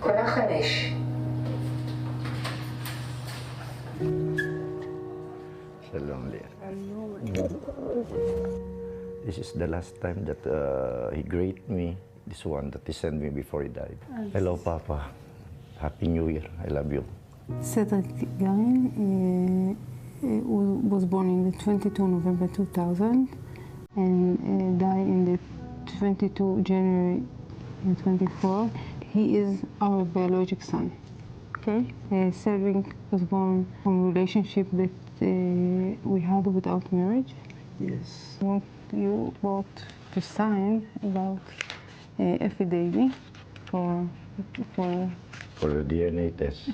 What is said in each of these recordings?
קונה 5. Shalom, Leah. This is the last time that he greeted me, this one that he sent me before he died. Hello, Papa. Happy New Year. I love you. Cydrick Garin was born in the 22 November 2000 and died in the 22 January 24. He is our biological son. Okay. Cydrick was born from a relationship that we had without marriage. Yes. Want you both to sign about affidavit for For the DNA test.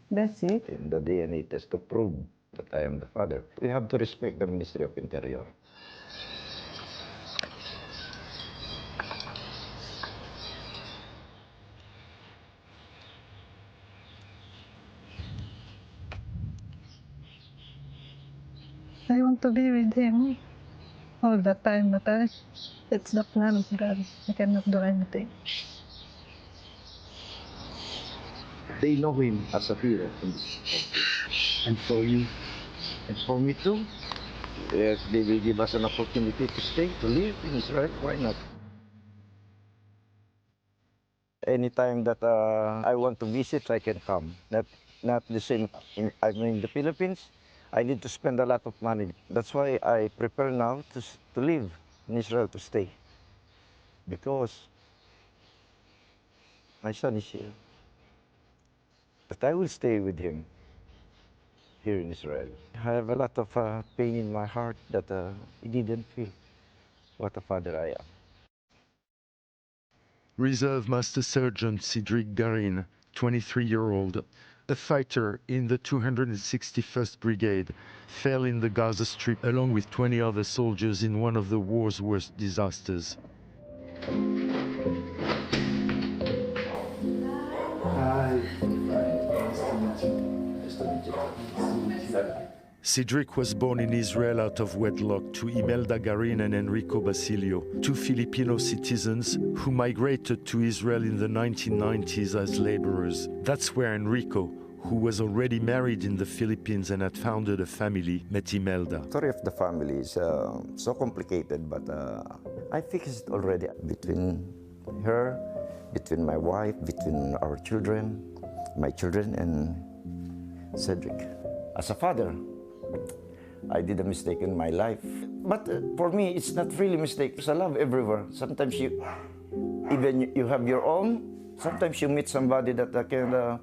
That's it. In the DNA test to prove that I am the father. We have to respect the Ministry of Interior. I want to be with him all the time, but it's the plan of God. I cannot do anything. They know him as a hero in this country. And for you, and for me too. If they will give us an opportunity to stay, to live in Israel, why not? Anytime that I want to visit, I can come. Not the same. I'm in the Philippines. I need to spend a lot of money. That's why I prepare now to live in Israel, to stay. Because my son is here. But I will stay with him here in Israel. I have a lot of pain in my heart that he didn't feel what a father I am. Reserve Master Sergeant Cydrick Garin, 23-year-old, a fighter in the 261st Brigade, fell in the Gaza Strip along with 20 other soldiers in one of the war's worst disasters. Cydrick was born in Israel out of wedlock to Imelda Garin and Enrico Basilio, two Filipino citizens who migrated to Israel in the 1990s as laborers. That's where Enrico, who was already married in the Philippines and had founded a family, met Imelda. The story of the family is so complicated, but I fixed it already between her, between my wife, between our children, my children, and Cydrick. As a father, I did a mistake in my life. But for me, it's not really a mistake. There's a love everywhere. Sometimes you have your own. Sometimes you meet somebody that can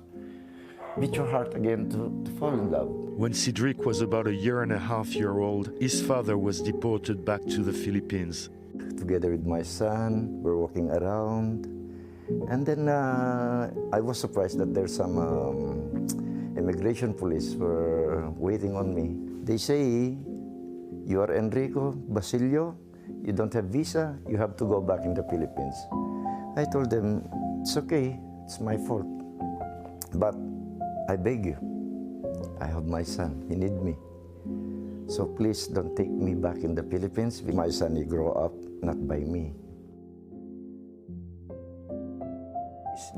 beat your heart again to fall in love. When Cydrick was about a year and a half old, his father was deported back to the Philippines. Together with my son, we're walking around. And then I was surprised that there's some immigration police were waiting on me. They say, you are Enrico Basilio, you don't have visa, you have to go back in the Philippines. I told them, it's okay, it's my fault. But I beg you, I have my son, he needs me. So please don't take me back in the Philippines. My son, he grow up not by me.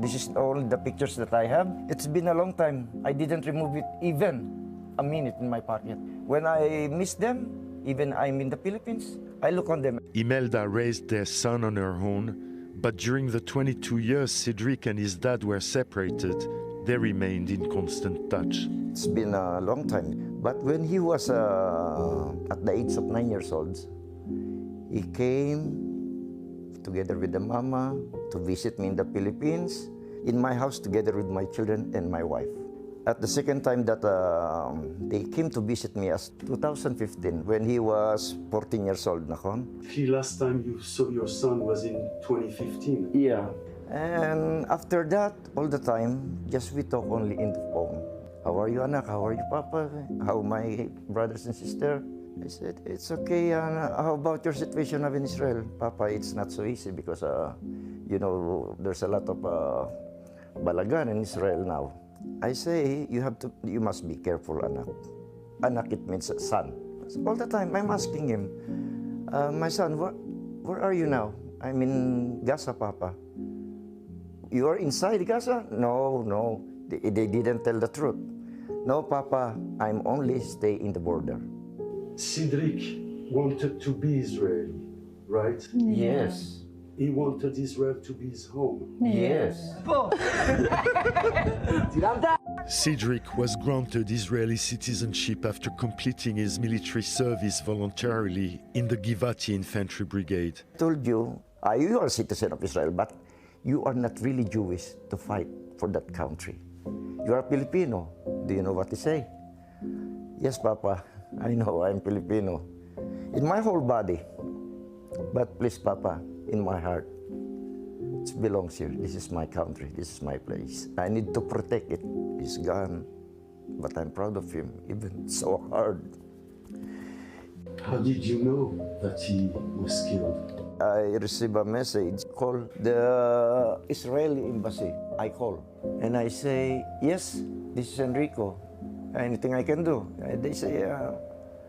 This is all the pictures that I have. It's been a long time. I didn't remove it even a minute in my pocket. When I miss them, even I'm in the Philippines, I look on them. Imelda raised their son on her own, but during the 22 years Cydrick and his dad were separated, they remained in constant touch. It's been a long time. But when he was at the age of 9 years old, he came together with the mama to visit me in the Philippines, in my house together with my children and my wife. At the second time that they came to visit me as 2015, when he was 14 years old. The last time you saw your son was in 2015? Yeah. And after that, all the time, just we talk only in the phone. How are you, anak? How are you, papa? How my brothers and sisters? I said, it's okay. How about your situation in Israel? Papa, it's not so easy because, you know, there's a lot of balagan in Israel now. I say, you must be careful, anak. Anak, it means son. All the time, I'm asking him, my son, where are you now? I'm in Gaza, Papa. You are inside Gaza? No, no. They didn't tell the truth. No, Papa, I'm only stay in the border. Cydrick wanted to be Israeli, right? Yes. He wanted Israel to be his home. Yes. Cydrick was granted Israeli citizenship after completing his military service voluntarily in the Givati Infantry Brigade. I told you, you are a citizen of Israel, but you are not really Jewish to fight for that country. You are Filipino. Do you know what to say? Yes, Papa, I know I'm Filipino. In my whole body. But please, Papa, in my heart, it belongs here. This is my country. This is my place. I need to protect it. He's gone, but I'm proud of him, even so hard. How did you know that he was killed? I received a message called the Israeli embassy. I call and I say, yes, this is Enrico. Anything I can do? They say,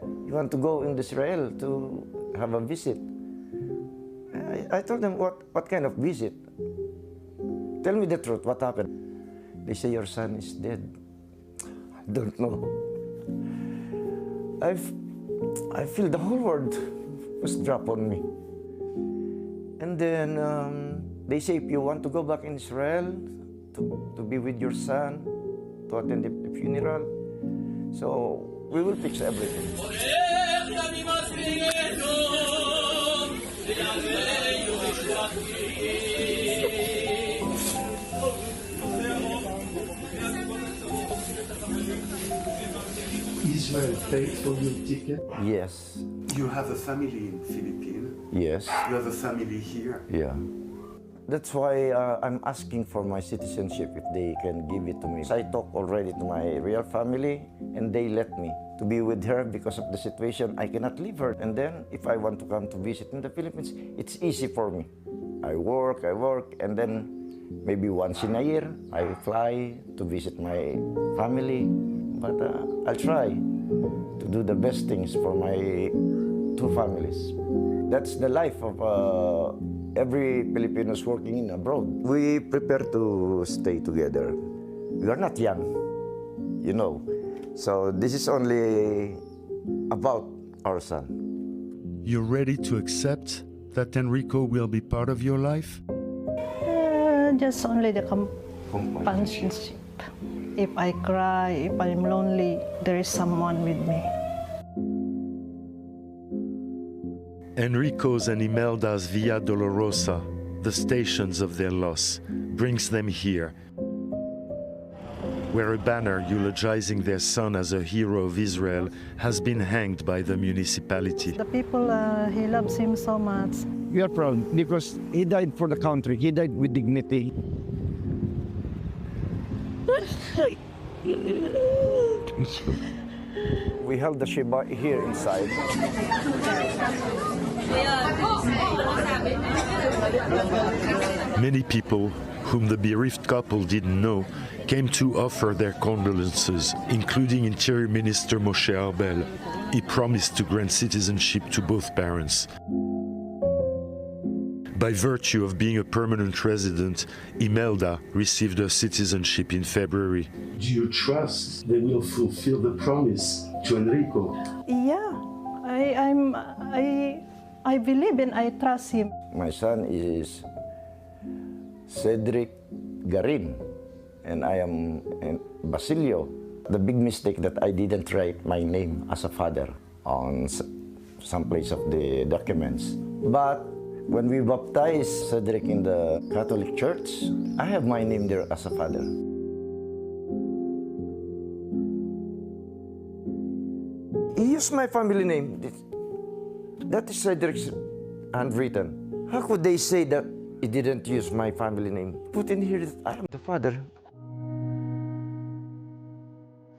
you want to go in Israel to have a visit? I told them, what kind of visit? Tell me the truth, what happened? They say, your son is dead. I don't know. I feel the whole world was dropped on me. And then they say, if you want to go back in Israel to be with your son, to attend the funeral, so we will fix everything. Israel paid for your ticket? Yes. You have a family in Philippines? Yes. You have a family here? Yeah. That's why I'm asking for my citizenship if they can give it to me. I talked already to my real family and they let me to be with her because of the situation. I cannot leave her. And then if I want to come to visit in the Philippines, it's easy for me. I work, and then maybe once in a year, I fly to visit my family. But I'll try to do the best things for my two families. That's the life of every Filipinos working in abroad. We prepare to stay together. We are not young, you know. So this is only about our son. You're ready to accept that Enrico will be part of your life? Just only the companionship. If I cry, if I'm lonely, there is someone with me. Enrico's and Imelda's Via Dolorosa, the stations of their loss, brings them here, where a banner eulogizing their son as a hero of Israel has been hanged by the municipality. The people, he loves him so much. We are proud because he died for the country. He died with dignity. We held the Shiva here inside. Many people, whom the bereaved couple didn't know, came to offer their condolences, including Interior Minister Moshe Arbel. He promised to grant citizenship to both parents. By virtue of being a permanent resident, Imelda received her citizenship in February. Do you trust they will fulfill the promise to Enrico? Yeah, I believe and I trust him. My son is Cydrick Garin, and I am Basilio. The big mistake that I didn't write my name as a father on some place of the documents. But when we baptized Cydrick in the Catholic Church, I have my name there as a father. He used my family name. That is Cydrick's handwritten. How could they say that he didn't use my family name? Put in here that I am the father.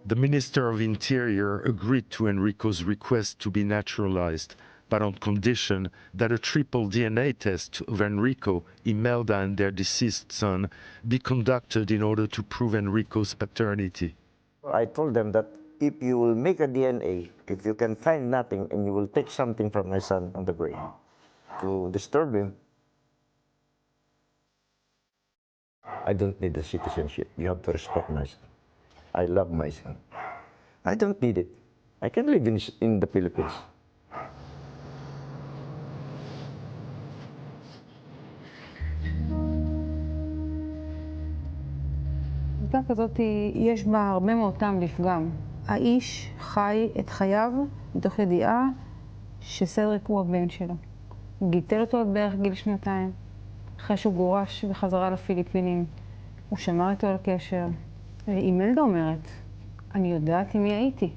The Minister of Interior agreed to Enrico's request to be naturalized, but on condition that a triple DNA test of Enrico, Imelda, and their deceased son be conducted in order to prove Enrico's paternity. I told them that if you will make a DNA, if you can find nothing and you will take something from my son on the grave to disturb him, I don't need the citizenship. You have to respect my son. I love my son. I don't need it. I can live in the Philippines. עובדה כזאת יש בה הרבה מאוד טעם לפגם. האיש חי את חייו מתוך ידיעה שסדריק הוא הבן שלו. הוא גיטל אותו עד בערך גיל 2. אחרי שהוא גורש וחזרה לפיליפינים, הוא שמר איתו על קשר. אימלדה אומרת, אני יודעת עם מי הייתי.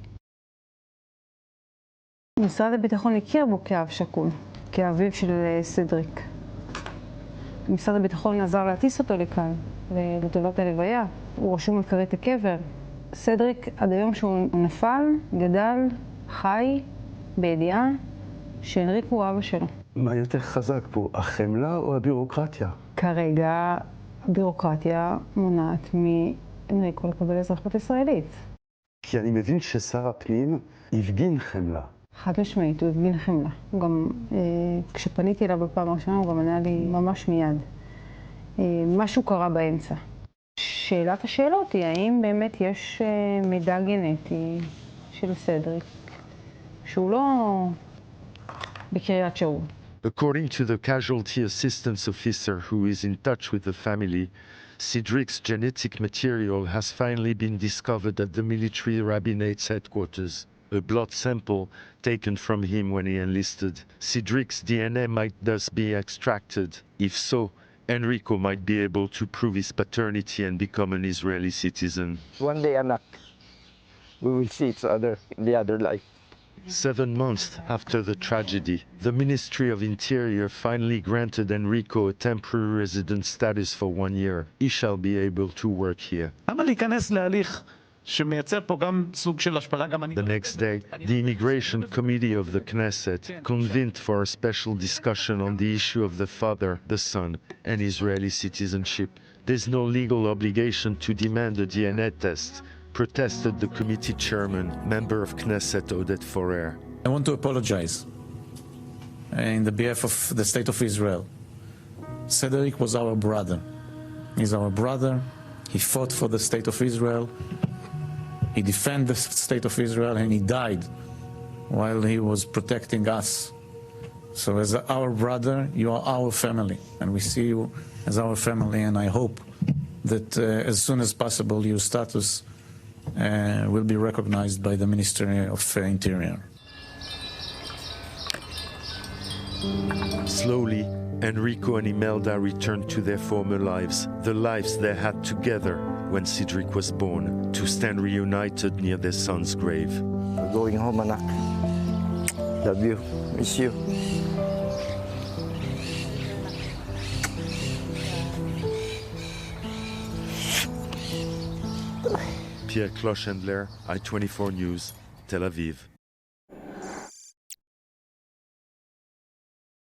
משרד הביטחון הכיר בו כאב שכול, כאביו של סדריק. משרד הביטחון עזר להטיס אותו לכאן, לטובת הלוויה. הוא רשום על כרית הקבר. סדריק, עד היום שהוא נפל, גדל, חי, בידיעה שאנריקו הוא אבא שלו. מה יותר חזק פה, החמלה או הבירוקרטיה? כרגע הבירוקרטיה מונעת מאנריקו לקבל אזרחות ישראלית. כי אני מבין ששר הפנים הפגין חמלה. חד משמעית, הוא הפגין חמלה. גם כשפניתי אליו בפעם הראשונה, הוא גם ענה לי ממש מיד. משהו קרה באמצע. שאלת השאלות היא, האם באמת יש מידע גנטי של סדריק, שהוא לא בקריית שאול. According to the casualty assistance officer who is in touch with the family, Cydrick's genetic material has finally been discovered at the military rabbinate's headquarters. A blood sample taken from him when he enlisted. Cydrick's DNA might thus be extracted. If so, Enrico might be able to prove his paternity and become an Israeli citizen. One day, anak, we will see each other in the other life. 7 months after the tragedy, the Ministry of Interior finally granted Enrico a temporary resident status for 1 year. He shall be able to work here. למה להיכנס להליך שמייצר פה גם סוג של השפלה, גם אני... The next day, the Immigration Committee of the Knesset convened for a special discussion on the issue of the father, the son, and Israeli citizenship. There's no legal obligation to demand a DNA test, protested the committee chairman, member of Knesset Oded Forer. I want to apologize in the behalf of the State of Israel. Cydrick was our brother. He's our brother. He fought for the State of Israel. He defended the State of Israel, and he died while he was protecting us. So as our brother, you are our family, and we see you as our family, and I hope that as soon as possible your status will be recognized by the Ministry of Interior. Slowly, Enrico and Imelda returned to their former lives, the lives they had together when Cydrick was born, to stand reunited near their son's grave. We're going home, anak. Love you. Miss you. Pierre Klochendler, I-24 News, Tel Aviv.